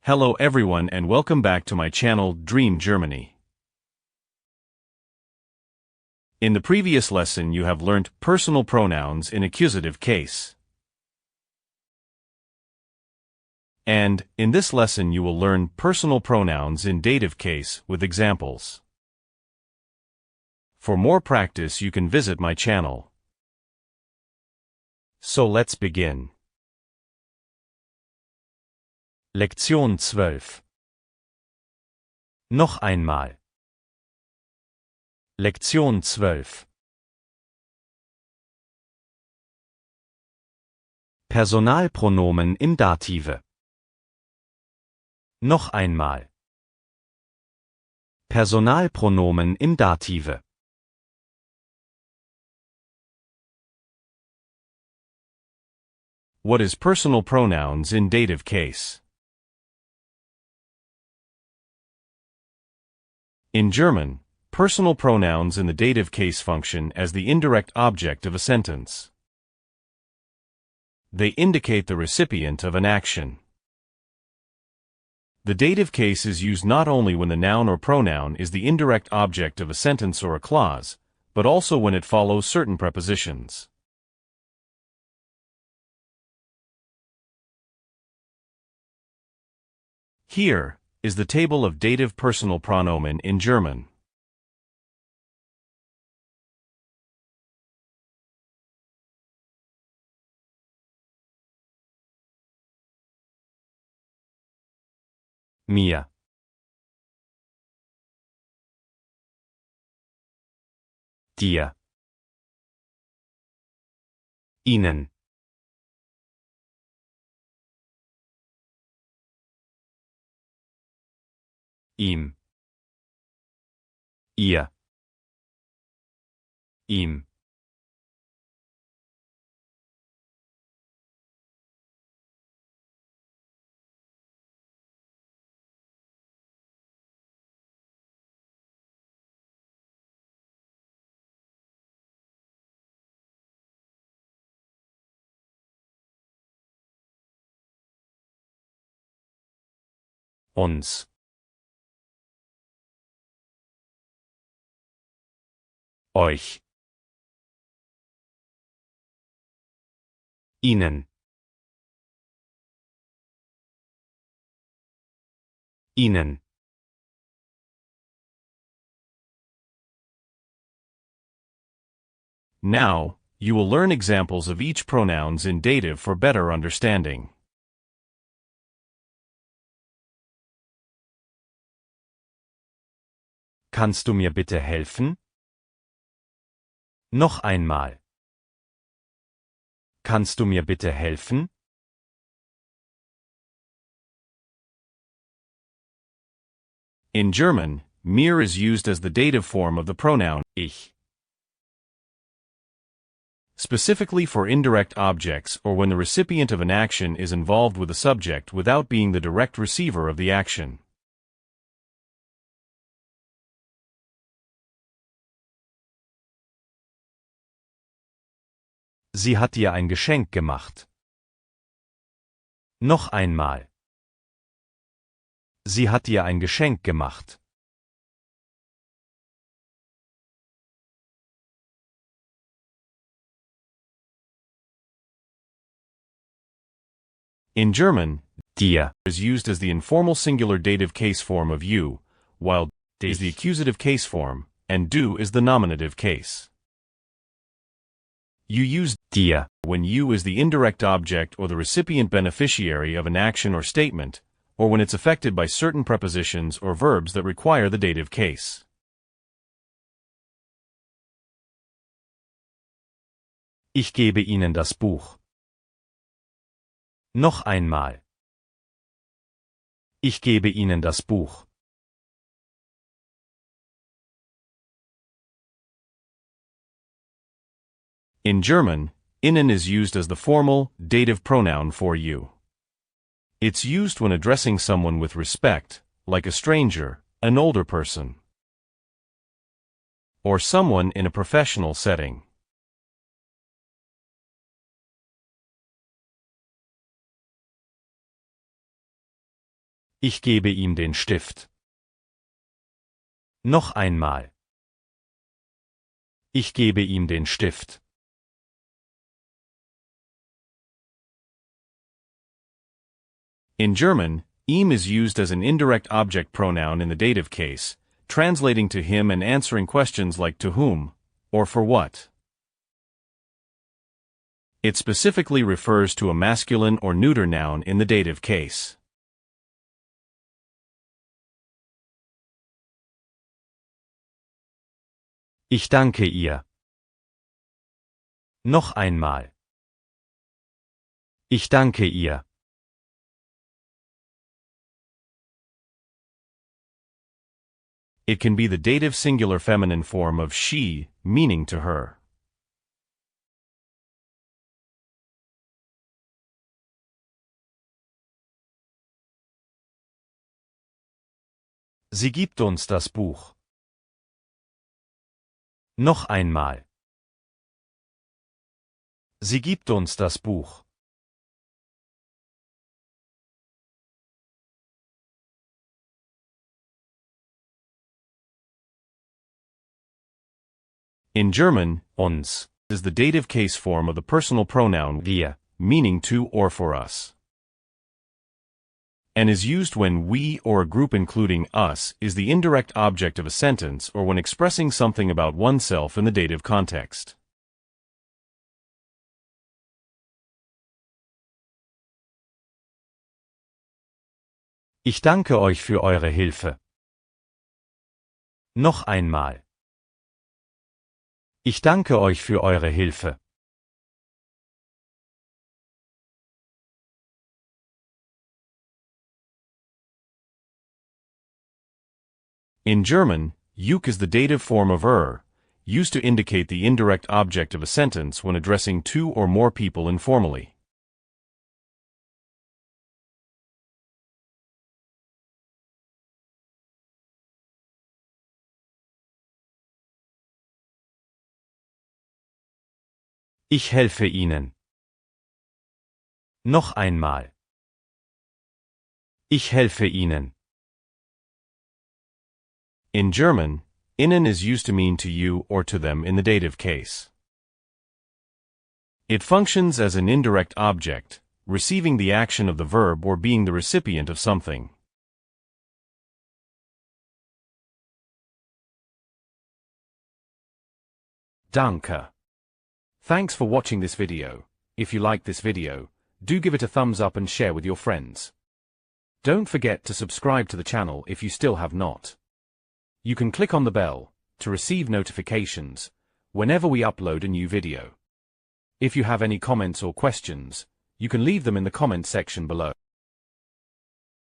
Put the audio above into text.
Hello everyone and welcome back to my channel Dream Germany. In the previous lesson you have learnt personal pronouns in accusative case. And, in this lesson you will learn personal pronouns in dative case with examples. For more practice you can visit my channel. So let's begin. Lektion 12. Noch einmal. Lektion 12. Personalpronomen im Dative. Noch einmal. Personalpronomen im Dative. What is personal pronouns in dative case? In German, personal pronouns in the dative case function as the indirect object of a sentence. They indicate the recipient of an action. The dative case is used not only when the noun or pronoun is the indirect object of a sentence or a clause, but also when it follows certain prepositions. Here is the table of dative personal pronomen in German. Mir. Dir. Ihnen. Ihm. Ihr. Ihm. Uns. Euch. Ihnen. Ihnen. Now, you will learn examples of each pronouns in dative for better understanding. Kannst du mir bitte helfen? Noch einmal. Kannst du mir bitte helfen? In German, mir is used as the dative form of the pronoun ich. Specifically for indirect objects or when the recipient of an action is involved with a subject without being the direct receiver of the action. Sie hat dir ein Geschenk gemacht. Noch einmal. Sie hat dir ein Geschenk gemacht. In German, dir is used as the informal singular dative case form of you, while dich is the accusative case form, and du is the nominative case. You use dir when you is the indirect object or the recipient beneficiary of an action or statement, or when it's affected by certain prepositions or verbs that require the dative case. Ich gebe Ihnen das Buch. Noch einmal. Ich gebe Ihnen das Buch. In German, Ihnen is used as the formal, dative pronoun for you. It's used when addressing someone with respect, like a stranger, an older person, or someone in a professional setting. Ich gebe ihm den Stift. Noch einmal. Ich gebe ihm den Stift. In German, ihm is used as an indirect object pronoun in the dative case, translating to him and answering questions like to whom, or for what. It specifically refers to a masculine or neuter noun in the dative case. Ich danke ihr. Noch einmal. Ich danke ihr. It can be the dative singular feminine form of she, meaning to her. Sie gibt uns das Buch. Noch einmal. Sie gibt uns das Buch. In German, uns is the dative case form of the personal pronoun wir, meaning to or for us, and is used when we or a group including us is the indirect object of a sentence or when expressing something about oneself in the dative context. Ich danke euch für eure Hilfe. Noch einmal. Ich danke euch für eure Hilfe. In German, juk is the dative form of used to indicate the indirect object of a sentence when addressing two or more people informally. Ich helfe Ihnen. Noch einmal. Ich helfe Ihnen. In German, Ihnen is used to mean to you or to them in the dative case. It functions as an indirect object, receiving the action of the verb or being the recipient of something. Danke. Thanks for watching this video. If you liked this video, do give it a thumbs up and share with your friends. Don't forget to subscribe to the channel if you still have not. You can click on the bell to receive notifications whenever we upload a new video. If you have any comments or questions, you can leave them in the comment section below.